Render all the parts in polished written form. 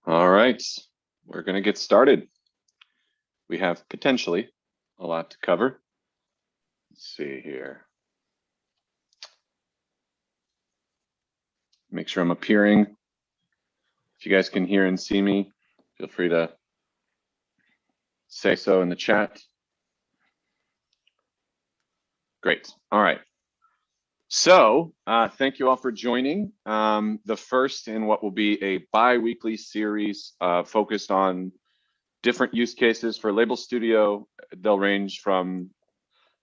All right, we're going to get started. We have potentially a lot to cover. Let's see here. Make sure I'm appearing. If you guys can hear and see me, feel free to say so in the chat. Great. All right. So thank you all for joining. The first in what will be a bi-weekly series focused on different use cases for LabelStudio. They'll range from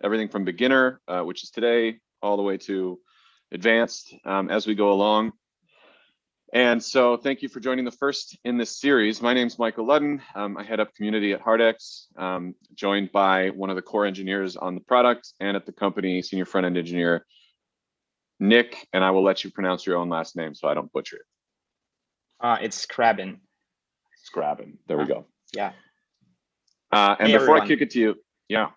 everything from beginner, which is today, all the way to advanced as we go along. And so thank you for joining the first in this series. My name's Michael Ludden. I head up community at Heartex, joined by one of the core engineers on the product, and at the company, senior front-end engineer, Nick, and I will let you pronounce your own last name so I don't butcher it. It's Skriabin. Skriabin, there we go. Yeah. And hey, before everyone. I kick it to you, yeah.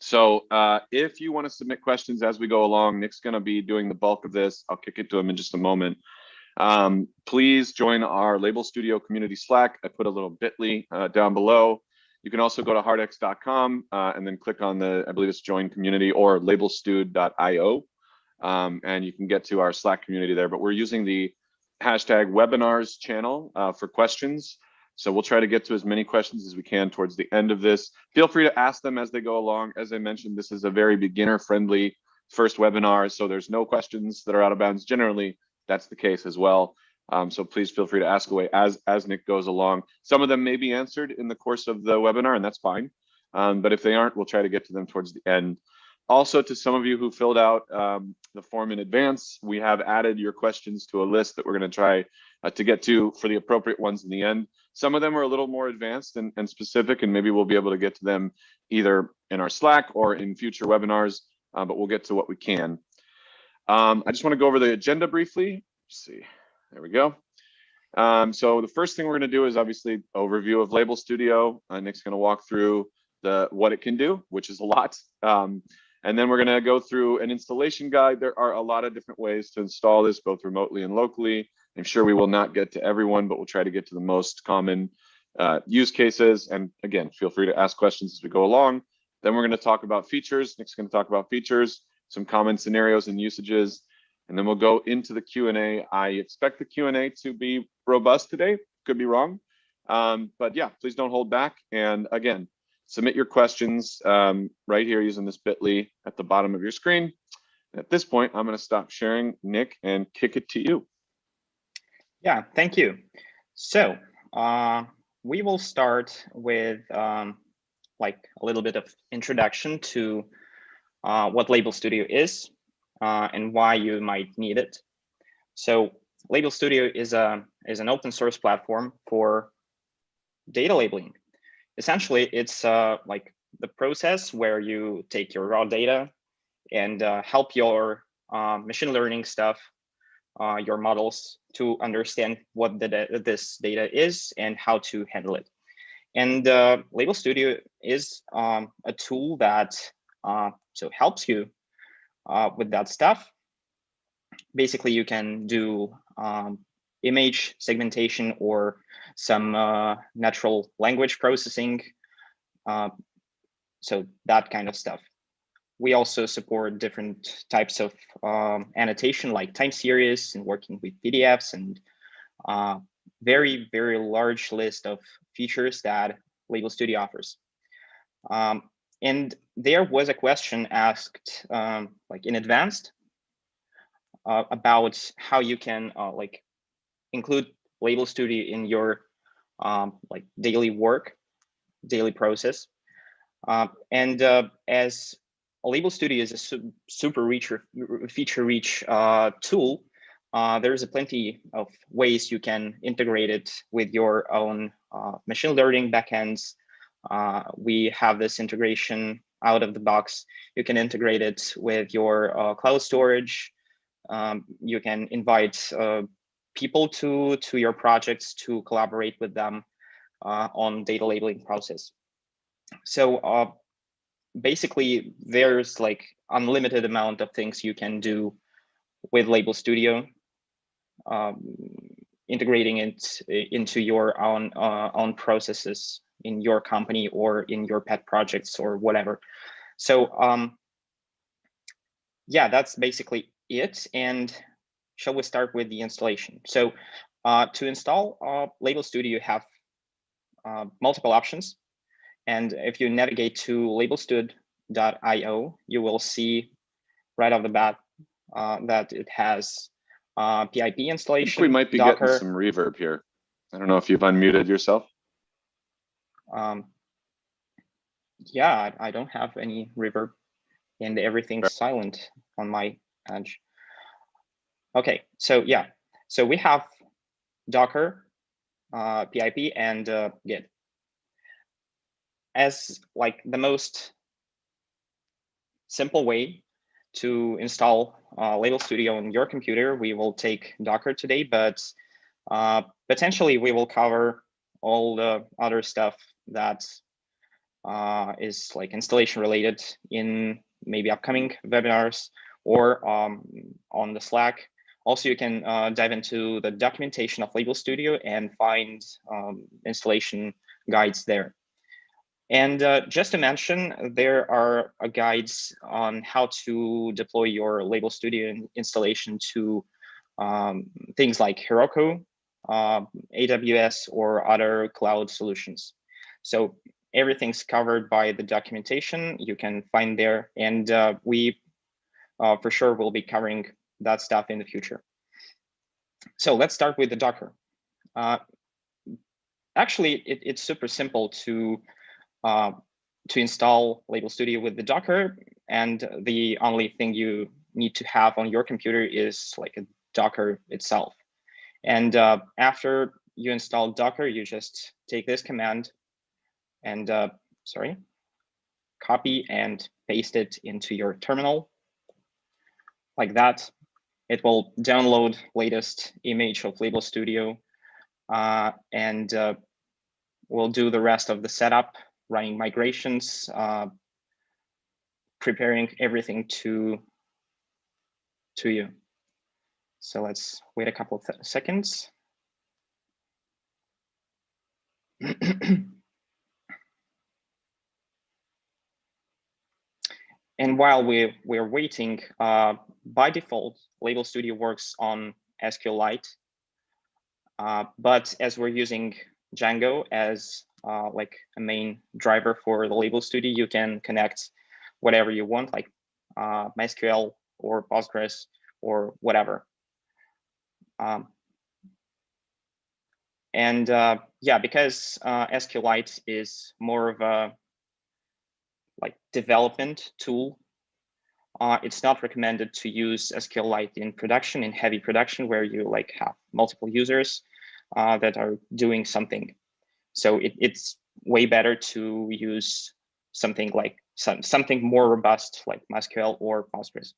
So if you want to submit questions as we go along, Nick's going to be doing the bulk of this. I'll kick it to him in just a moment. Please join our LabelStudio community Slack. I put a little bit.ly down below. You can also go to heartex.com and then click on the, I believe it's join community or labelstud.io. And you can get to our Slack community there, but we're using the hashtag webinars channel for questions. So we'll try to get to as many questions as we can towards the end of this. Feel free to ask them as they go along. As I mentioned, this is a very beginner friendly first webinar, so there's no questions that are out of bounds. Generally, that's the case as well. So please feel free to ask away as Nick goes along. Some of them may be answered in the course of the webinar, and that's fine. But if they aren't, we'll try to get to them towards the end. Also, to some of you who filled out the form in advance, we have added your questions to a list that we're going to try to get to for the appropriate ones in the end. Some of them are a little more advanced and specific, and maybe we'll be able to get to them either in our Slack or in future webinars, but we'll get to what we can. I just want to go over the agenda briefly. Let's see, there we go. So the first thing we're going to do is obviously overview of LabelStudio. Nick's going to walk through what it can do, which is a lot. And then we're going to go through an installation guide. There are a lot of different ways to install this, both remotely and locally. I'm sure we will not get to everyone, but we'll try to get to the most common use cases. And again, feel free to ask questions as we go along. Then we're going to talk about features. Nick's going to talk about features, some common scenarios and usages, and then we'll go into the Q&A. I expect the Q&A to be robust today. Could be wrong, but yeah, please don't hold back. And again, submit your questions right here using this bit.ly at the bottom of your screen. And at this point, I'm going to stop sharing, Nick, and kick it to you. Yeah, thank you. So we will start with like a little bit of introduction to what LabelStudio is and why you might need it. So LabelStudio is an open source platform for data labeling. Essentially, it's like the process where you take your raw data and help your machine learning stuff, your models, to understand what this data is and how to handle it. And LabelStudio is a tool that so helps you with that stuff. Basically, you can do image segmentation or some natural language processing, so that kind of stuff. We also support different types of annotation, like time series and working with PDFs, and very, very large list of features that LabelStudio offers. And there was a question asked like in advance about how you can like include LabelStudio in your like daily work, daily process. And as LabelStudio is a super feature-rich tool, there's plenty of ways you can integrate it with your own machine learning backends. We have this integration out of the box. You can integrate it with your cloud storage. You can invite people to your projects to collaborate with them on data labeling process. So basically, there's like unlimited amount of things you can do with LabelStudio. integrating it into your own processes in your company or in your pet projects or whatever. So yeah, that's basically it. And shall we start with the installation? So to install LabelStudio, you have multiple options. And if you navigate to labelstudio.io, you will see right off the bat that it has PIP installation. We might be Docker. getting some reverb here. I don't know if you've unmuted yourself. Yeah, I don't have any reverb, and everything's silent on my edge. Okay, so yeah, so we have Docker, PIP, and Git. As like the most simple way to install LabelStudio on your computer, we will take Docker today, but potentially we will cover all the other stuff that is like installation related in maybe upcoming webinars or on the Slack. Also, you can dive into the documentation of LabelStudio and find installation guides there. And just to mention, there are guides on how to deploy your LabelStudio installation to things like Heroku, AWS, or other cloud solutions. So everything's covered by the documentation you can find there. And we for sure will be covering that stuff in the future. So let's start with the Docker. Actually, it's super simple to install LabelStudio with the Docker, and the only thing you need to have on your computer is like a Docker itself. And after you install Docker, you just take this command and copy and paste it into your terminal like that. It will download latest image of LabelStudio and we'll do the rest of the setup, running migrations, preparing everything to you. So let's wait a couple of seconds. And while we're waiting, by default, LabelStudio works on SQLite. But as we're using Django as like a main driver for the LabelStudio, you can connect whatever you want, like MySQL or Postgres or whatever. And yeah, because SQLite is more of a like development tool, it's not recommended to use SQLite in production, in heavy production, where you like have multiple users that are doing something. So it's way better to use something like something more robust like MySQL or Postgres.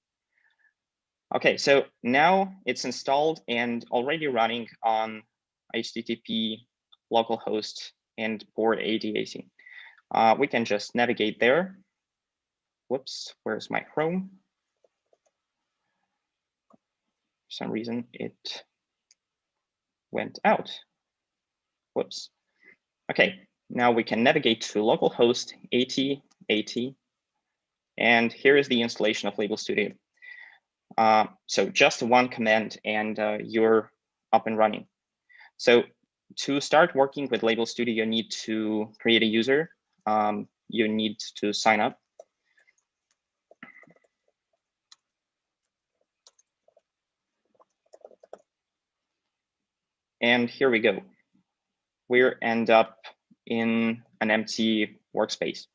Okay, so now it's installed and already running on HTTP localhost and port 80AC. We can just navigate there. Whoops, where's my Chrome? For some reason, it went out. Whoops. Okay, now we can navigate to localhost 8080. And here is the installation of LabelStudio. So just one command and you're up and running. So to start working with LabelStudio, you need to create a user. You need to sign up. And here we go. We end up in an empty workspace.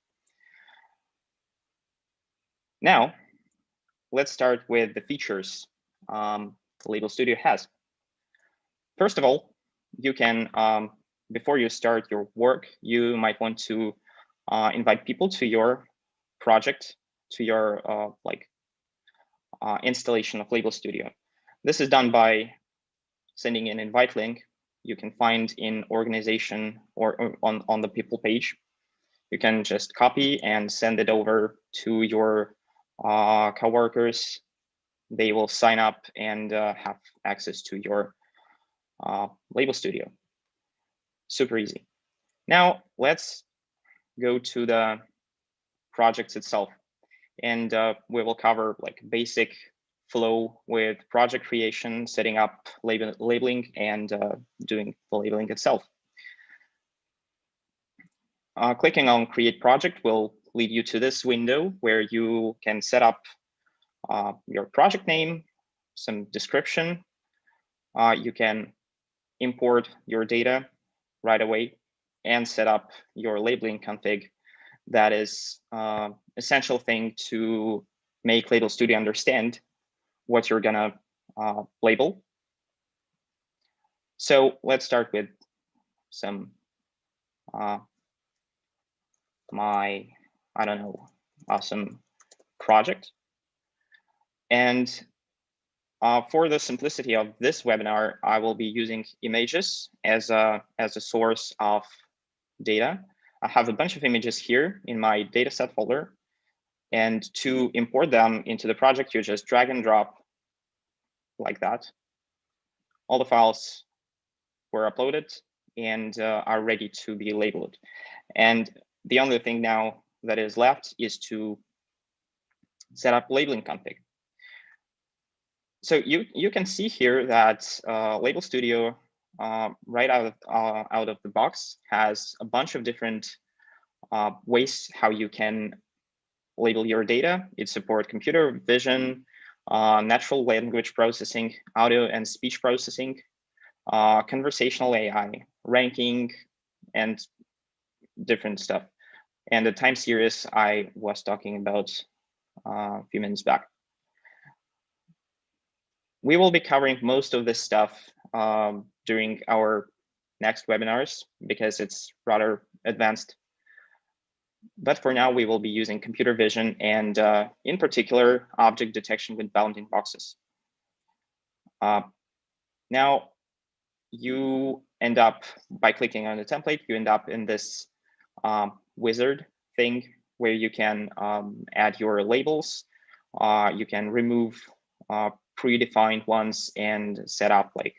Now, let's start with the features LabelStudio has. First of all, you can, before you start your work, you might want to invite people to your project, to your installation of LabelStudio. This is done by sending an invite link you can find in organization or on the people page. You can just copy and send it over to your coworkers. They will sign up and have access to your LabelStudio. Super easy. Now let's go to the project itself, and we will cover like basic flow with project creation, setting up labeling, and doing the labeling itself. Clicking on Create Project will lead you to this window where you can set up your project name, some description. You can import your data right away and set up your labeling config. That is essential thing to make LabelStudio understand what you're gonna label. So let's start with some some project. And for the simplicity of this webinar, I will be using images as a source of data. I have a bunch of images here in my dataset folder. And to import them into the project, you just drag and drop like that. All the files were uploaded and are ready to be labeled. And the only thing now that is left is to set up labeling config. So you can see here that LabelStudio right out of the box has a bunch of different ways how you can label your data. It supports computer vision, natural language processing, audio and speech processing, conversational AI, ranking, and different stuff. And the time series I was talking about a few minutes back. We will be covering most of this stuff during our next webinars because it's rather advanced. But for now, we will be using computer vision and in particular, object detection with bounding boxes. Now, you end up, by clicking on the template, you end up in this wizard thing where you can add your labels. You can remove predefined ones and set up like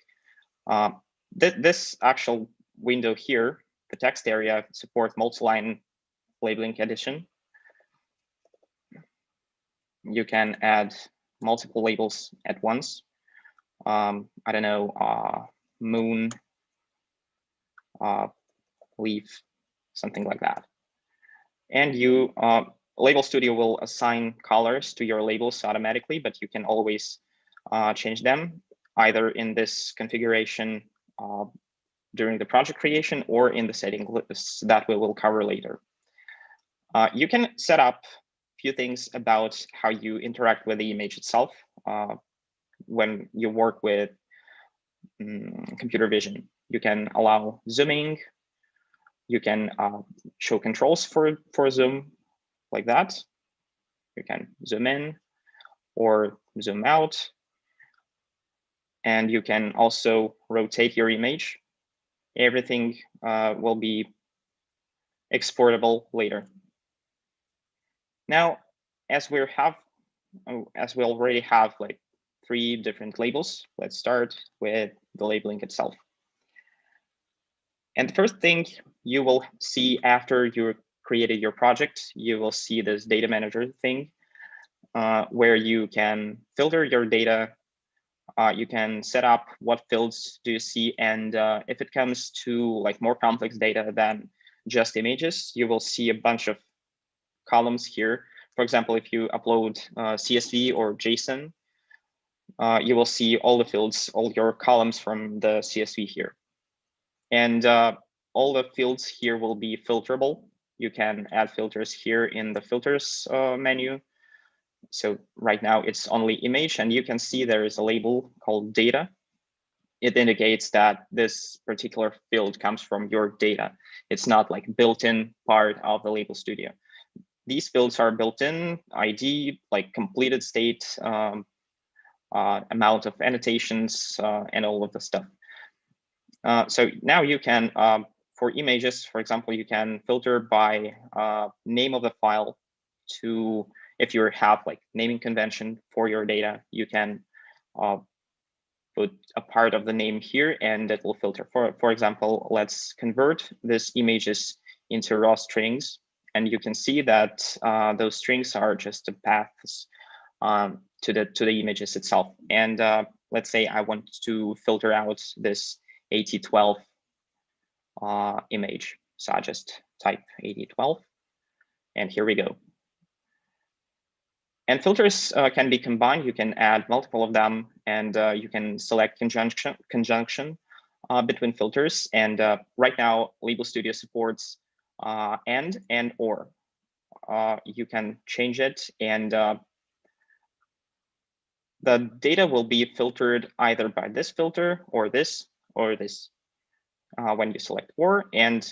this actual window here, the text area, supports multi-line labeling addition. You can add multiple labels at once. I don't know, moon, leaf, something like that. And you, LabelStudio will assign colors to your labels automatically, but you can always change them either in this configuration during the project creation or in the setting that we will cover later. You can set up a few things about how you interact with the image itself when you work with computer vision. You can allow zooming. You can show controls for zoom like that. You can zoom in or zoom out. And you can also rotate your image. Everything will be exportable later. Now, as we already have like 3 different labels, let's start with the labeling itself. And the first thing you will see after you created your project, you will see this data manager thing where you can filter your data. You can set up what fields do you see. And if it comes to like more complex data than just images, you will see a bunch of columns here. For example, if you upload CSV or JSON, you will see all the fields, all your columns from the CSV here. And all the fields here will be filterable. You can add filters here in the filters menu. So right now it's only image, and you can see there is a label called data. It indicates that this particular field comes from your data. It's not like built-in part of the LabelStudio. These fields are built-in, ID, like completed state, amount of annotations, and all of the stuff. So now you can, for images, for example, you can filter by name of the file to, if you have like naming convention for your data, you can put a part of the name here, and that will filter. For example, let's convert these images into raw strings, and you can see that those strings are just the paths to the images itself. And let's say I want to filter out this 8012 image, so I just type 8012, and here we go. And filters can be combined. You can add multiple of them, and you can select conjunction between filters. And right now, LabelStudio supports and or. You can change it, and the data will be filtered either by this filter or this when you select or. And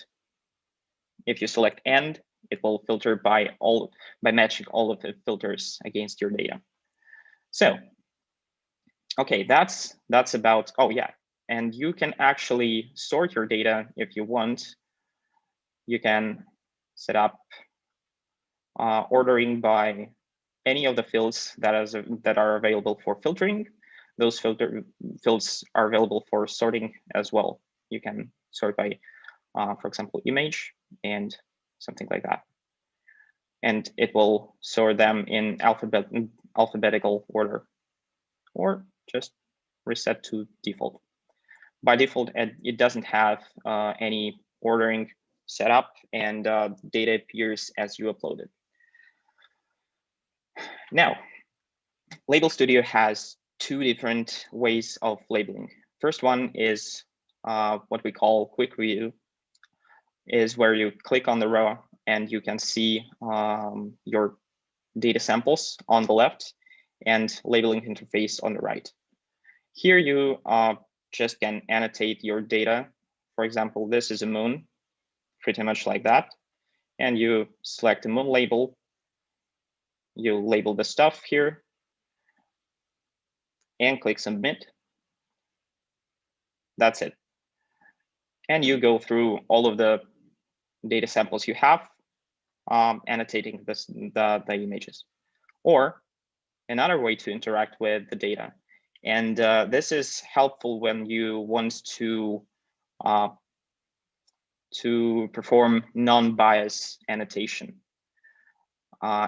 if you select and, it will filter by matching all of the filters against your data. So, okay, that's about, oh yeah, and you can actually sort your data if you want. You can set up ordering by any of the fields that are available for filtering. Those fields are available for sorting as well. You can sort by, for example, image and something like that. And it will sort them in alphabetical order, or just reset to default. By default, it doesn't have any ordering set up, and data appears as you upload it. Now, LabelStudio has two different ways of labeling. First one is what we call quick view, is where you click on the row and you can see your data samples on the left and labeling interface on the right. Here you just can annotate your data. For example, this is a moon, pretty much like that. And you select the moon label. You label the stuff here and click submit. That's it. And you go through all of the data samples you have, annotating the images. Or another way to interact with the data. And this is helpful when you want to perform non-bias annotation,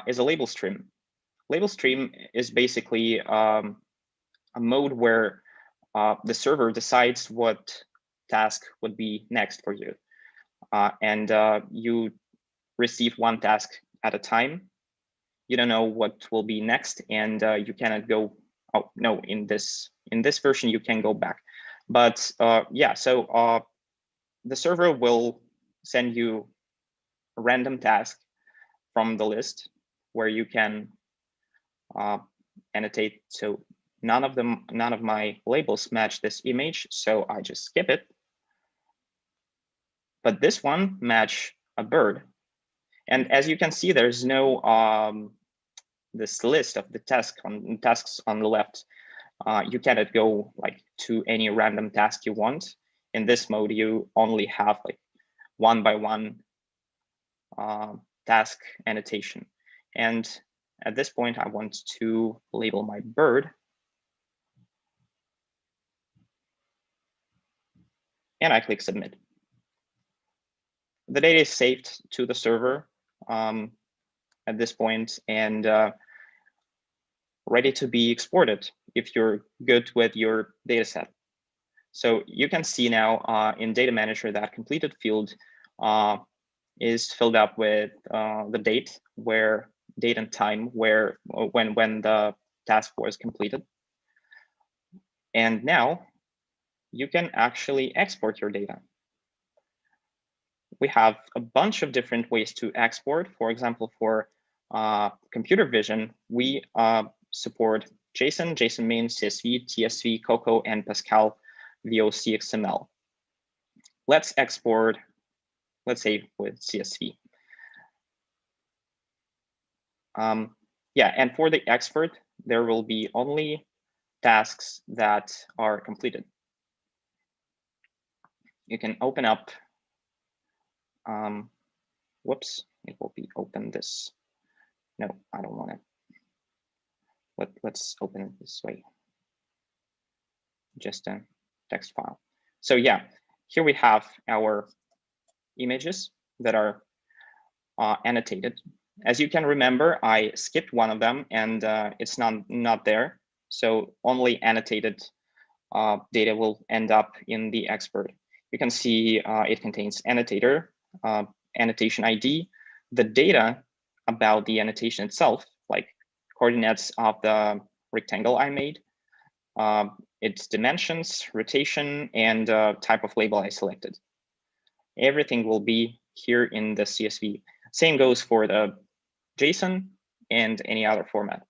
is a label stream. Label stream is basically a mode where the server decides what task would be next for you. And you receive one task at a time. You don't know what will be next, and you cannot go, oh no, in this version you can go back. But yeah, so the server will send you a random task from the list where you can annotate. So none of my labels match this image, so I just skip it. But this one match a bird. And as you can see, there's no this list of the tasks on the left. You cannot go like to any random task you want. In this mode, you only have like one by one task annotation. And at this point, I want to label my bird. And I click submit. The data is saved to the server at this point and ready to be exported if you're good with your data set. So you can see now in Data Manager that completed field is filled up with the date and time when the task was completed. And now you can actually export your data. We have a bunch of different ways to export. For example, for computer vision, we support JSON, JSON main, CSV, TSV, Cocoa, and Pascal VOC XML. Let's export, let's say with CSV. Yeah, and for the export, there will be only tasks that are completed. You can open up, whoops, it will be open this. No, I don't want it. Let's open it this way. just a text file. So yeah, here we have our images that are annotated. As you can remember, I skipped one of them and it's not there. So only annotated data will end up in the expert. You can see it contains annotator, annotation ID, the data about the annotation itself, like coordinates of the rectangle I made, its dimensions, rotation, and type of label I selected. Everything will be here in the CSV. Same goes for the JSON and any other format.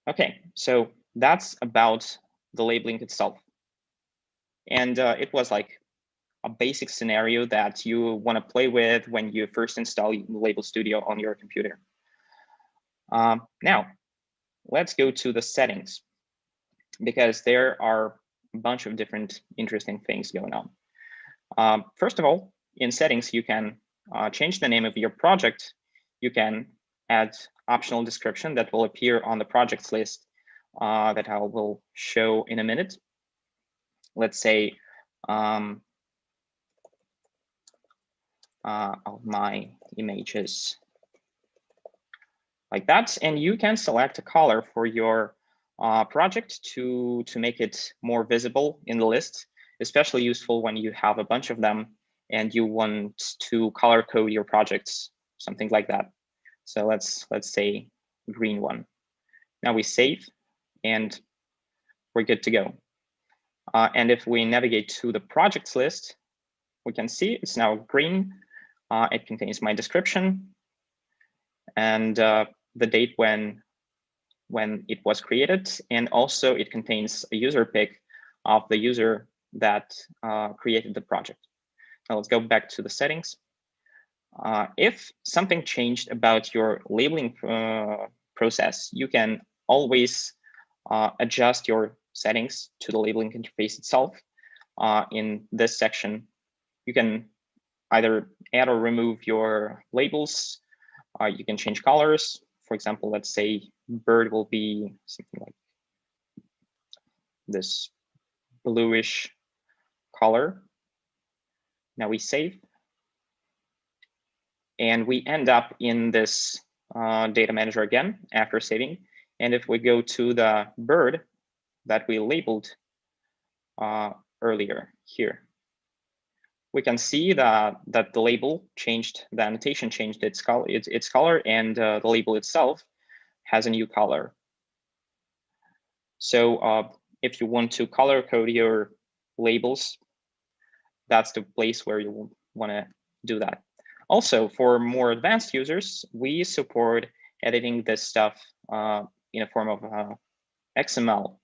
Okay, so that's about the labeling itself. And it was like a basic scenario that you want to play with when you first install LabelStudio on your computer. Now, let's go to the settings, because there are a bunch of different interesting things going on. First of all, in settings, you can change the name of your project. You can add optional description that will appear on the projects list that I will show in a minute. Let's say of my images like that. And you can select a color for your project to make it more visible in the list, especially useful when you have a bunch of them and you want to color code your projects, something like that. So let's say green one. Now we save and we're good to go. And if we navigate to the projects list, we can see it's now green. It contains my description and the date when it was created, and also it contains a user pic of the user that created the project. Now let's go back to the settings. If something changed about your labeling process, you can always adjust your settings to the labeling interface itself. In this section, you can either add or remove your labels. You can change colors. For example, let's say bird will be something like this bluish color. Now we save. And we end up in this data manager again after saving. And if we go to the bird that we labeled earlier here, we can see that the label changed, the annotation changed its color, and the label itself has a new color. So if you want to color code your labels, that's the place where you want to do that. Also, for more advanced users, we support editing this stuff in a form of XML.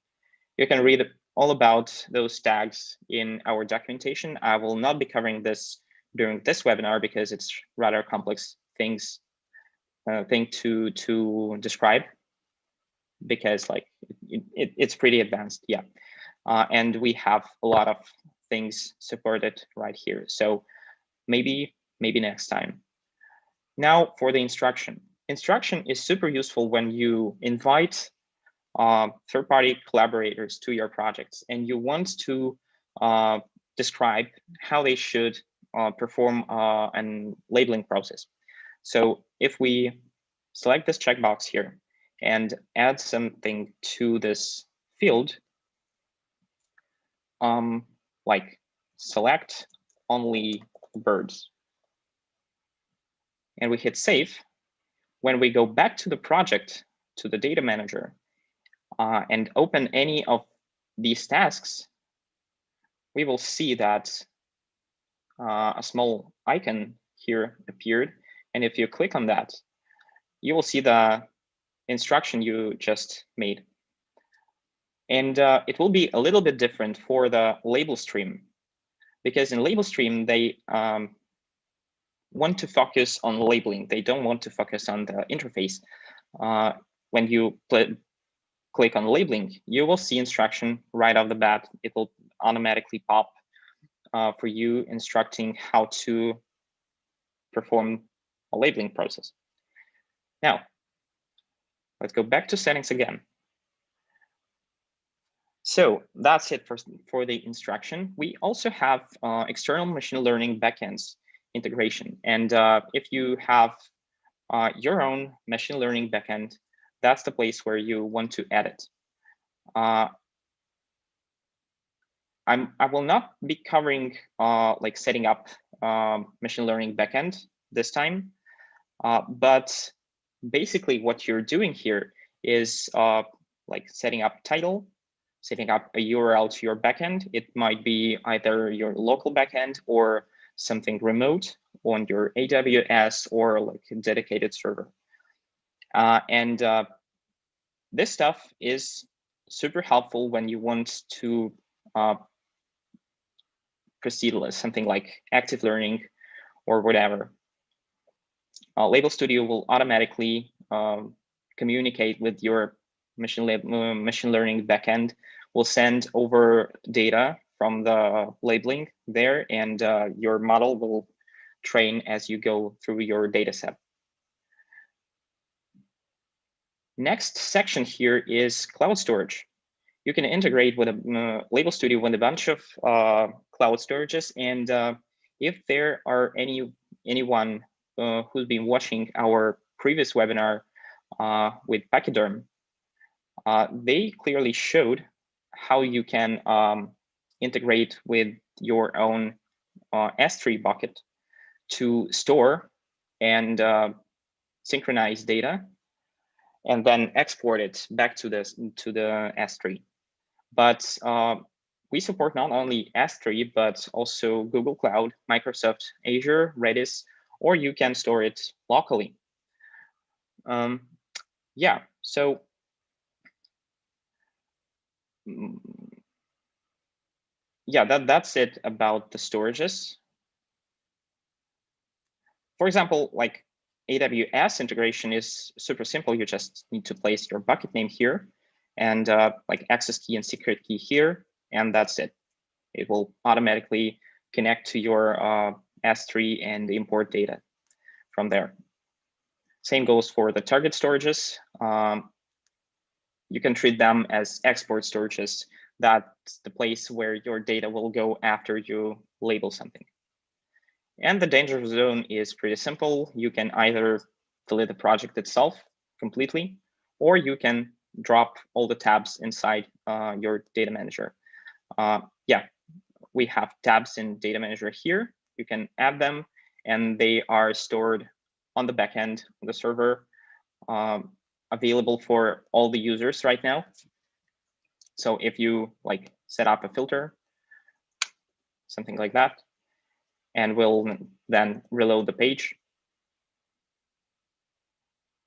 You can read all about those tags in our documentation. I will not be covering this during this webinar because it's rather complex thing to describe, because like it's pretty advanced, yeah. And we have a lot of things supported right here. So maybe next time. Now for the instruction. Instruction is super useful when you invite third-party collaborators to your projects and you want to describe how they should perform an labeling process. So if we select this checkbox here and add something to this field, like select only birds, and we hit save, when we go back to the project, to the data manager, and open any of these tasks, we will see that a small icon here appeared. And if you click on that, you will see the instruction you just made. And it will be a little bit different for the label stream, because in label stream, they want to focus on labeling. They don't want to focus on the interface. When you click on labeling, you will see instruction right off the bat. It will automatically pop for you instructing how to perform a labeling process. Now, let's go back to settings again. So that's it for the instruction. We also have external machine learning backends integration. And if you have your own machine learning backend, that's the place where you want to add it. I will not be covering like setting up machine learning backend this time, but basically what you're doing here is like setting up title, setting up a URL to your backend. It might be either your local backend or something remote on your AWS or like a dedicated server. And this stuff is super helpful when you want to proceed with something like active learning or whatever. LabelStudio will automatically communicate with your machine learning backend. Will send over data from the labeling there, and your model will train as you go through your data set. Next section here is cloud storage. You can integrate with a LabelStudio with a bunch of cloud storages, and if there are anyone who's been watching our previous webinar with Pachyderm, they clearly showed how you can integrate with your own S3 bucket to store and synchronize data, and then export it back to the S3. But we support not only S3, but also Google Cloud, Microsoft Azure, Redis, or you can store it locally. Yeah, so yeah, that's it about the storages. For example, like AWS integration is super simple. You just need to place your bucket name here and like access key and secret key here, and that's it. It will automatically connect to your S3 and import data from there. Same goes for the target storages. You can treat them as export storages. That's the place where your data will go after you label something. And the danger zone is pretty simple. You can either delete the project itself completely, or you can drop all the tabs inside your data manager. Yeah, we have tabs in data manager here. You can add them, and they are stored on the backend on the server, available for all the users right now. So if you like set up a filter, something like that, and we'll then reload the page,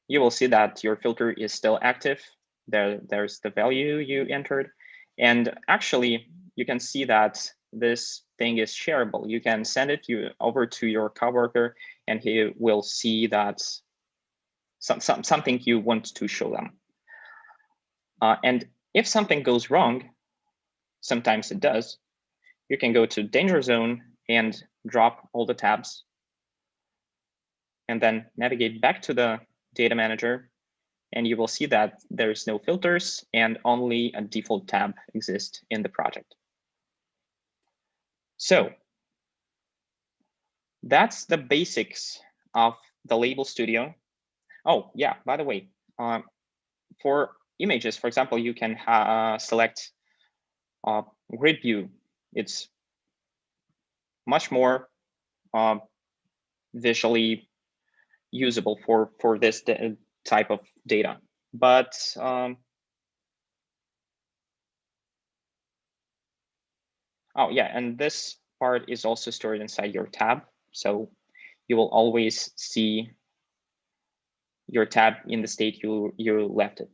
you will see that your filter is still active. There's the value you entered. And actually, you can see that this thing is shareable. You can send it over to your coworker, and he will see that something you want to show them. And if something goes wrong, sometimes it does, you can go to danger zone and drop all the tabs, and then navigate back to the data manager, and you will see that there's no filters and only a default tab exists in the project. So that's the basics of the LabelStudio. Oh yeah, by the way, for images, for example, you can select grid view. It's much more visually usable for this type of data. But oh yeah, and this part is also stored inside your tab. So you will always see your tab in the state you left it.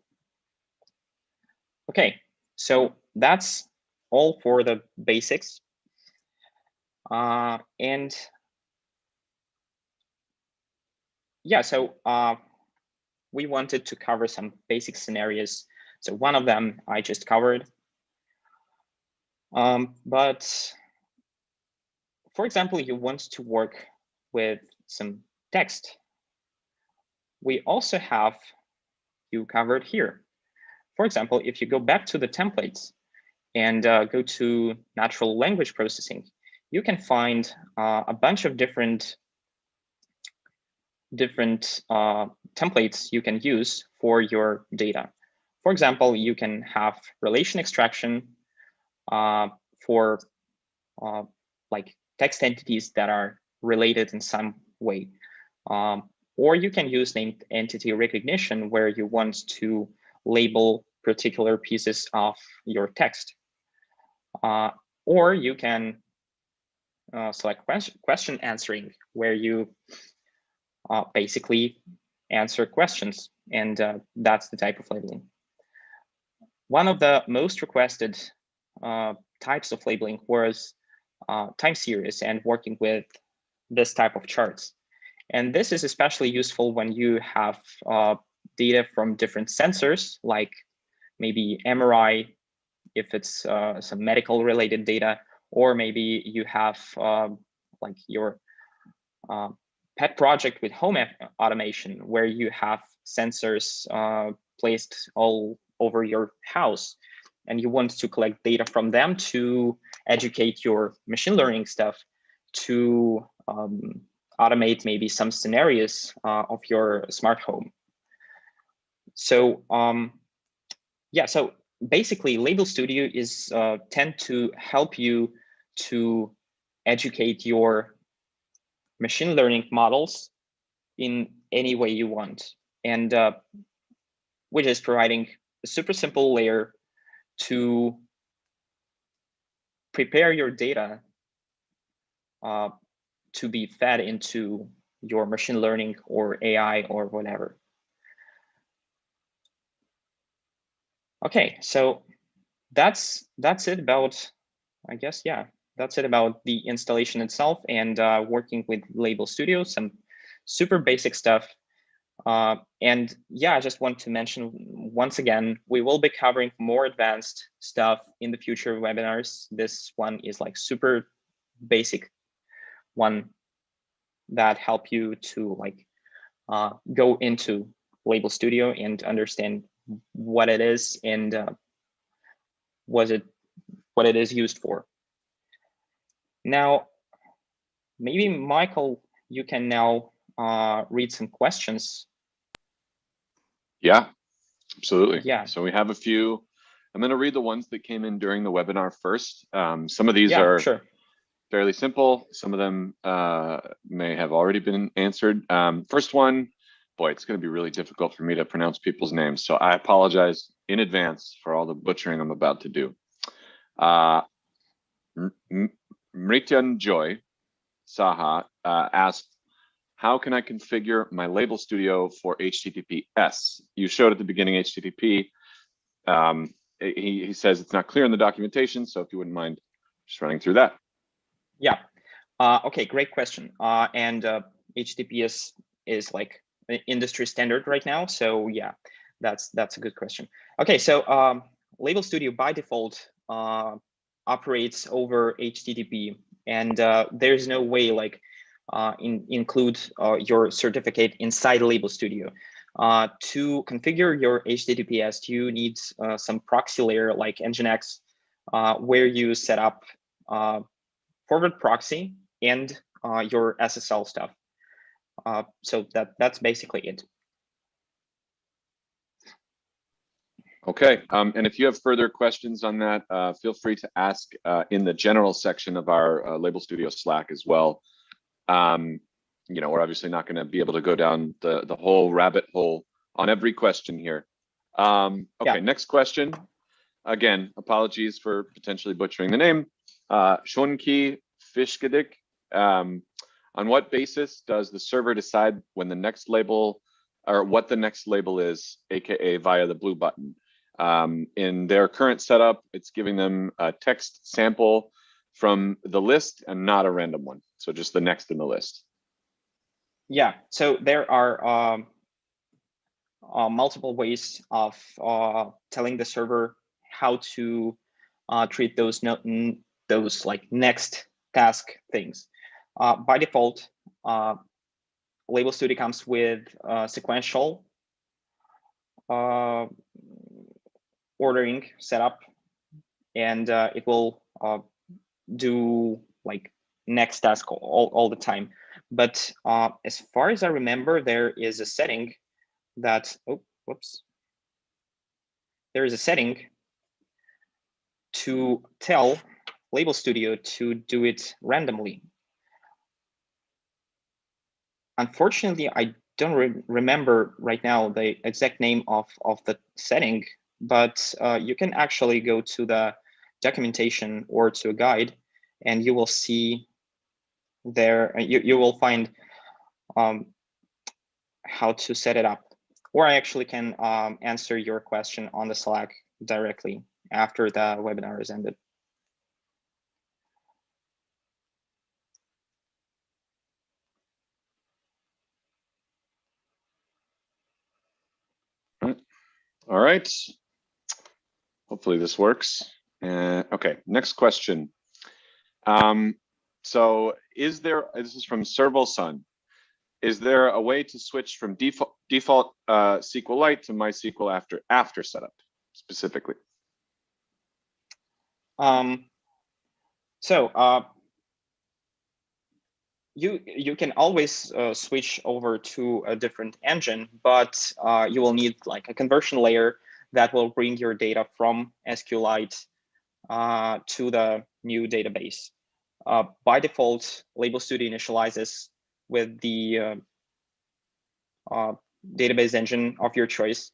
Okay, so that's all for the basics. And yeah, so we wanted to cover some basic scenarios. So one of them I just covered. But for example, you want to work with some text. We also have you covered here. For example, if you go back to the templates, and go to natural language processing, you can find a bunch of different templates you can use for your data. For example, you can have relation extraction for like text entities that are related in some way. Or you can use named entity recognition where you want to label particular pieces of your text. Or you can select question answering where you basically answer questions, and that's the type of labeling. One of the most requested types of labeling was time series and working with this type of charts. And this is especially useful when you have data from different sensors, like maybe MRI, if it's some medical related data, or maybe you have like your pet project with home automation, where you have sensors placed all over your house, and you want to collect data from them to educate your machine learning stuff, to automate maybe some scenarios of your smart home. So yeah, so basically LabelStudio is tend to help you to educate your machine learning models in any way you want, and which is providing a super simple layer to prepare your data to be fed into your machine learning or AI or whatever. Okay, so that's it about, I guess, yeah, that's it about the installation itself and working with LabelStudio, some super basic stuff. And yeah, I just want to mention once again, we will be covering more advanced stuff in the future webinars. This one is like super basic one that help you to like go into LabelStudio and understand what it is and what it is used for. Now, maybe Michael, you can now read some questions. Yeah, absolutely. Yeah. So we have a few. I'm going to read the ones that came in during the webinar first. Some of these are fairly simple. Some of them may have already been answered. First one, boy, it's going to be really difficult for me to pronounce people's names. So I apologize in advance for all the butchering I'm about to do. Mrityanjoy Saha asked, how can I configure my LabelStudio for HTTPS? You showed at the beginning HTTP. He says it's not clear in the documentation, so if you wouldn't mind just running through that. Yeah. Okay, great question. And HTTPS is like an industry standard right now. So yeah, that's a good question. Okay, so LabelStudio by default operates over HTTP, and there's no way like include your certificate inside LabelStudio. To configure your HTTPS, you need some proxy layer like Nginx, where you set up forward proxy and your SSL stuff. So that's basically it. Okay, and if you have further questions on that, feel free to ask in the general section of our LabelStudio Slack as well. You know, we're obviously not going to be able to go down the whole rabbit hole on every question here. Okay, next question. Again, apologies for potentially butchering the name. Shonki Fishkadik. On what basis does the server decide when the next label or what the next label is, aka via the blue button? In their current setup, it's giving them a text sample from the list and not a random one. So just the next in the list. Yeah, so there are multiple ways of telling the server how to treat those like next task things. By default, LabelStudio comes with sequential ordering setup, and it will do like next task all the time. But as far as I remember, there is a setting that, oh, whoops. There is a setting to tell LabelStudio to do it randomly. Unfortunately, I don't remember right now the exact name of the setting, but you can actually go to the documentation or to a guide, and you will see there, you will find how to set it up. Or I actually can answer your question on the Slack directly after the webinar is ended. All right. Hopefully this works. Okay, next question. So is there, this is from Serval Sun, is there a way to switch from default SQLite to MySQL after setup specifically? You can always switch over to a different engine, but you will need like a conversion layer that will bring your data from SQLite to the new database. By default, LabelStudio initializes with the database engine of your choice.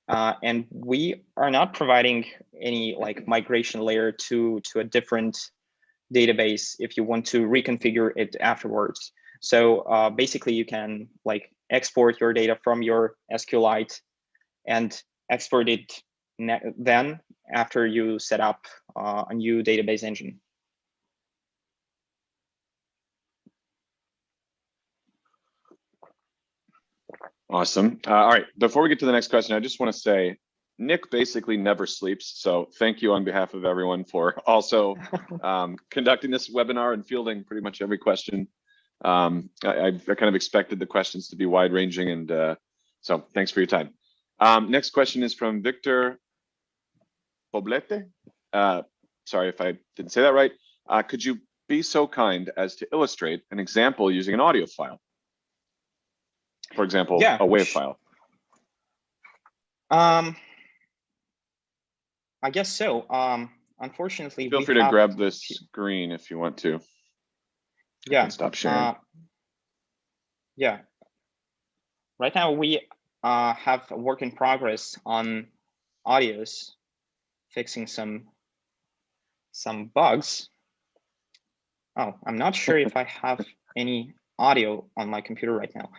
And we are not providing any like migration layer to a different database if you want to reconfigure it afterwards. So basically you can like export your data from your SQLite and export it then after you set up a new database engine. Awesome. All right, before we get to the next question, I just want to say, Nick basically never sleeps. So thank you on behalf of everyone for also conducting this webinar and fielding pretty much every question. I kind of expected the questions to be wide ranging, and so thanks for your time. Next question is from Victor Poblete. Sorry if I didn't say that right. Could you be so kind as to illustrate an example using an audio file? For example, yeah, a WAV file. I guess so. Unfortunately, feel free to grab this screen if you want to. Yeah. I can stop sharing. Yeah. Right now we have a work in progress on audios, fixing some bugs. Oh, I'm not sure if I have any audio on my computer right now.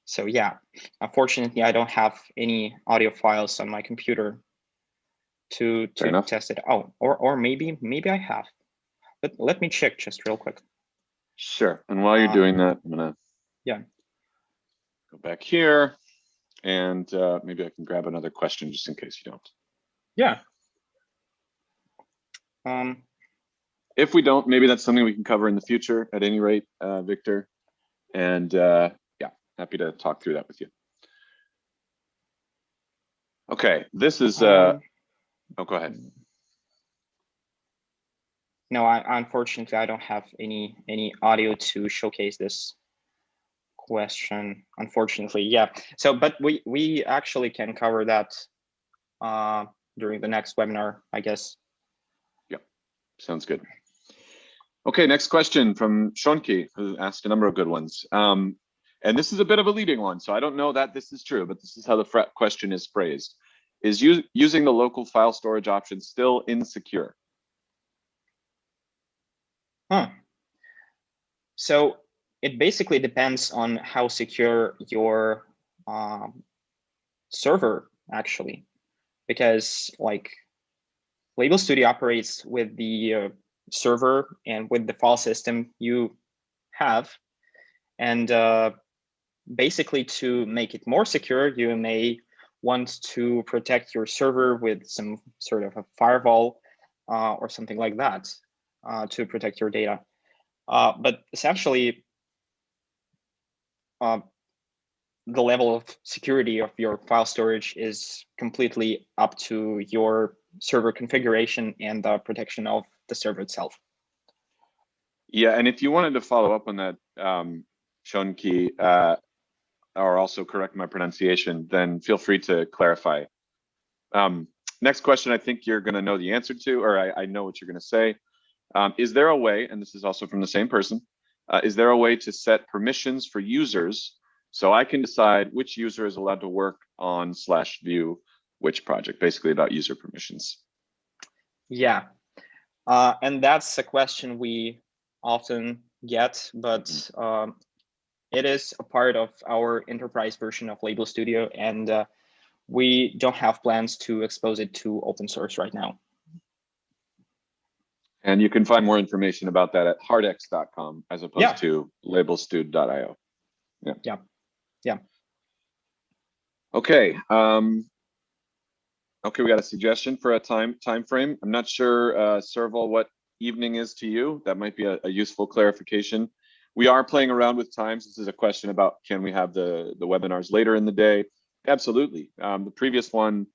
So yeah, unfortunately, I don't have any audio files on my computer to test it. Oh, or maybe I have, but let me check just real quick. Sure. And while you're doing that, I'm gonna go back here, and maybe I can grab another question just in case you don't. Yeah. If we don't, maybe that's something we can cover in the future. At any rate, Victor, and yeah, happy to talk through that with you. Okay, this is. Oh, go ahead. No, unfortunately, I don't have any audio to showcase this question. Unfortunately, yeah. So, but we actually can cover that during the next webinar, I guess. Yep, sounds good. Okay, next question from Shonki, who asked a number of good ones. And this is a bit of a leading one, so I don't know that this is true, but this is how the question is phrased. Is using the local file storage option still insecure? So it basically depends on how secure your server actually, because like LabelStudio operates with the server and with the file system you have, and basically to make it more secure, you may want to protect your server with some sort of a firewall or something like that to protect your data. But essentially, the level of security of your file storage is completely up to your server configuration and the protection of the server itself. Yeah, and if you wanted to follow up on that, Shonki, or also correct my pronunciation, then feel free to clarify. Next question, I think you're going to know the answer to, or I know what you're going to say. Is there a way, and this is also from the same person, is there a way to set permissions for users so I can decide which user is allowed to work on /view which project, basically about user permissions? Yeah, and that's a question we often get, but it is a part of our enterprise version of LabelStudio, and we don't have plans to expose it to open source right now. And you can find more information about that at heartex.com as opposed to labelstud.io. Yeah. Okay. Okay, we got a suggestion for a time frame. I'm not sure, Serval, what evening is to you. That might be a useful clarification. We are playing around with times. This is a question about, can we have the webinars later in the day? Absolutely. The previous one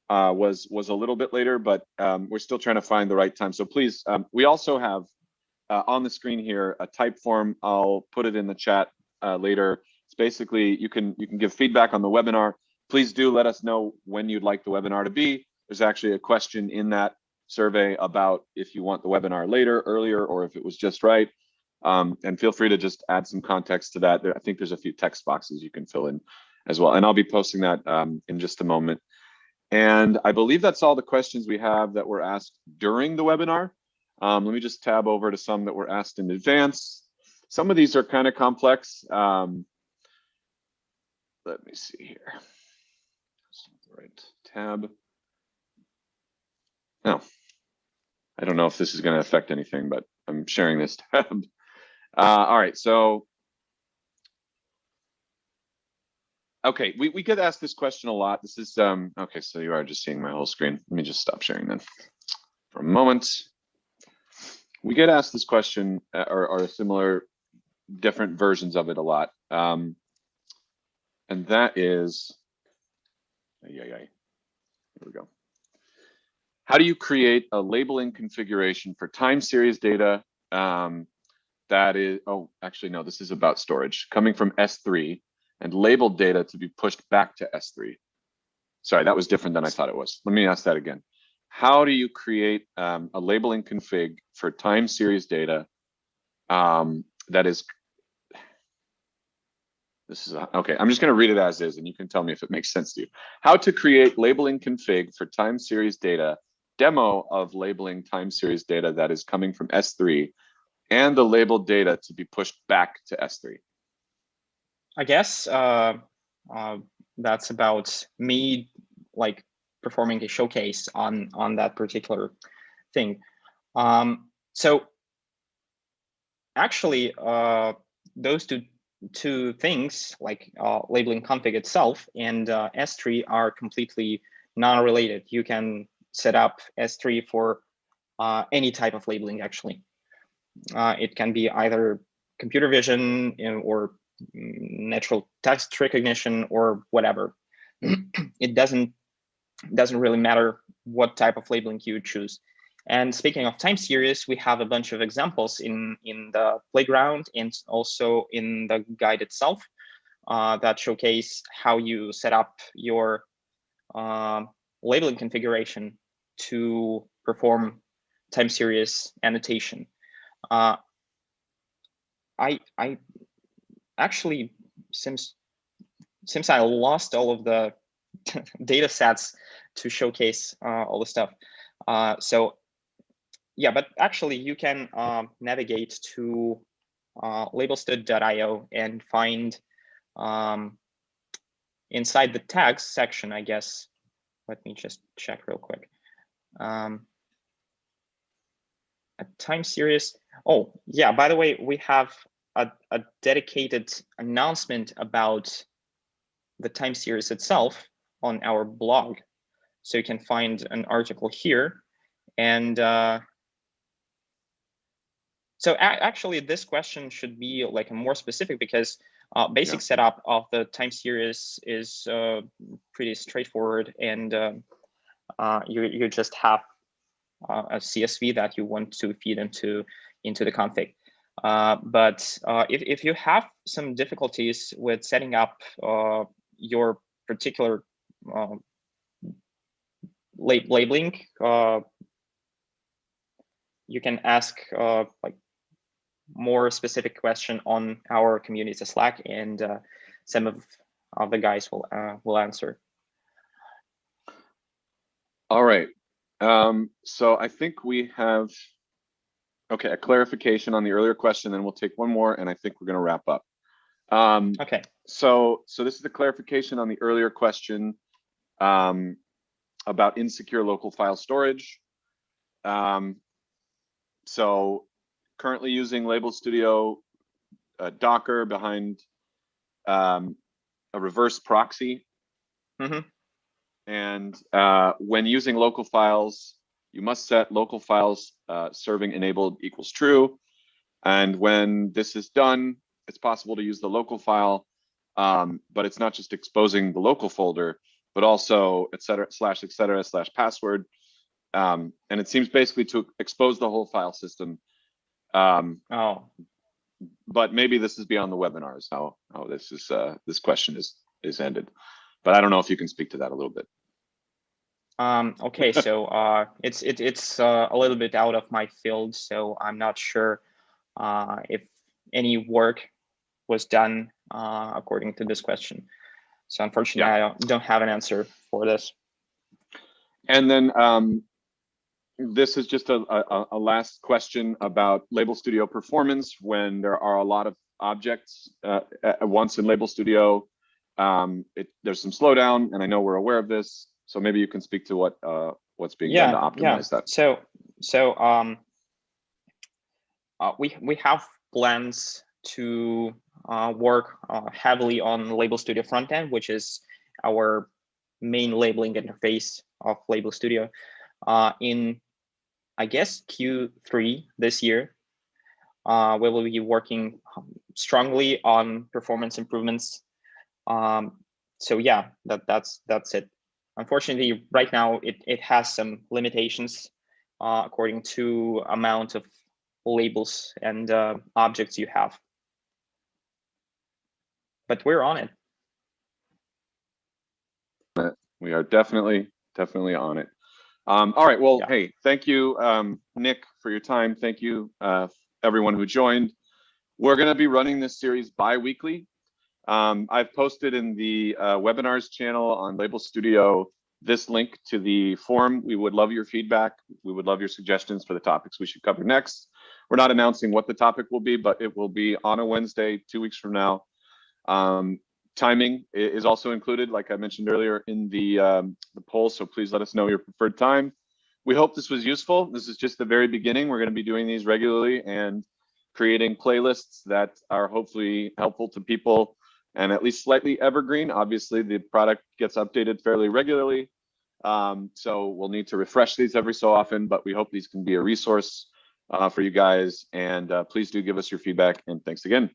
was a little bit later, but we're still trying to find the right time. So please, we also have on the screen here a type form. I'll put it in the chat later. It's basically, you can give feedback on the webinar. Please do let us know when you'd like the webinar to be. There's actually a question in that survey about if you want the webinar later, earlier, or if it was just right. And feel free to just add some context to that. I think there's a few text boxes you can fill in as well. And I'll be posting that in just a moment. And I believe that's all the questions we have that were asked during the webinar. Let me just tab over to some that were asked in advance. Some of these are kind of complex. Let me see here. Right tab. No, I don't know if this is going to affect anything, but I'm sharing this tab. All right, so okay, we get asked this question a lot. This is okay, so you are just seeing my whole screen. Let me just stop sharing then for a moment. We get asked this question or similar different versions of it a lot. And that is, here we go. How do you create a labeling configuration for time series data that is, oh, actually, no, this is about storage coming from S3 and labeled data to be pushed back to S3. Sorry, that was different than I thought it was. Let me ask that again. How do you create a labeling config for time series data that is, this is, okay, I'm just gonna read it as is and you can tell me if it makes sense to you. How to create labeling config for time series data, demo of labeling time series data that is coming from S3 and the labeled data to be pushed back to S3. I guess that's about me like performing a showcase on that particular thing. So actually, those two things, like labeling config itself and S3, are completely non-related. You can set up S3 for any type of labeling, actually. It can be either computer vision or natural text recognition or whatever. It doesn't really matter what type of labeling you choose. And speaking of time series, we have a bunch of examples in the playground and also in the guide itself that showcase how you set up your labeling configuration to perform time series annotation. I actually, since I lost all of the data sets to showcase all the stuff, so yeah, but actually you can navigate to labelstud.io and find inside the tags section, I guess. Let me just check real quick. A time series. Oh, yeah, by the way, we have a dedicated announcement about the time series itself on our blog. So you can find an article here. And so actually this question should be like more specific, because Basic setup of the time series is pretty straightforward, and you just have a CSV that you want to feed into the config. But if you have some difficulties with setting up your particular labeling, you can ask like more specific question on our community Slack, and some of the guys will answer. All right. So I think we have, okay, a clarification on the earlier question, then we'll take one more, and I think we're going to wrap up. Okay. So this is the clarification on the earlier question about insecure local file storage. So currently using LabelStudio Docker behind a reverse proxy. Mm-hmm. And when using local files, you must set local files serving enabled equals true. And when this is done, it's possible to use the local file, but it's not just exposing the local folder, but also et cetera / password. And it seems basically to expose the whole file system. But maybe this is beyond the webinars, how this is this question is ended. But I don't know if you can speak to that a little bit. Okay, so it's a little bit out of my field, so I'm not sure if any work was done according to this question. So unfortunately, I don't have an answer for this. And then this is just a last question about LabelStudio performance when there are a lot of objects at once in LabelStudio. There's some slowdown, and I know we're aware of this. So maybe you can speak to what's being done to optimize that. So we have plans to work heavily on LabelStudio Frontend, which is our main labeling interface of LabelStudio. In, I guess, Q3 this year, we will be working strongly on performance improvements. So yeah, that's it. Unfortunately, right now it has some limitations according to amount of labels and objects you have. But we're on it. We are definitely on it. All right, well, hey, thank you, Nick, for your time. Thank you, everyone who joined. We're gonna be running this series bi-weekly. I've posted in the webinars channel on LabelStudio this link to the forum. We would love your feedback. We would love your suggestions for the topics we should cover next. We're not announcing what the topic will be, but it will be on a Wednesday, 2 weeks from now. Timing is also included, like I mentioned earlier, in the poll, so please let us know your preferred time. We hope this was useful. This is just the very beginning. We're going to be doing these regularly and creating playlists that are hopefully helpful to people and at least slightly evergreen. Obviously, the product gets updated fairly regularly, so we'll need to refresh these every so often, but we hope these can be a resource for you guys. And please do give us your feedback, and thanks again.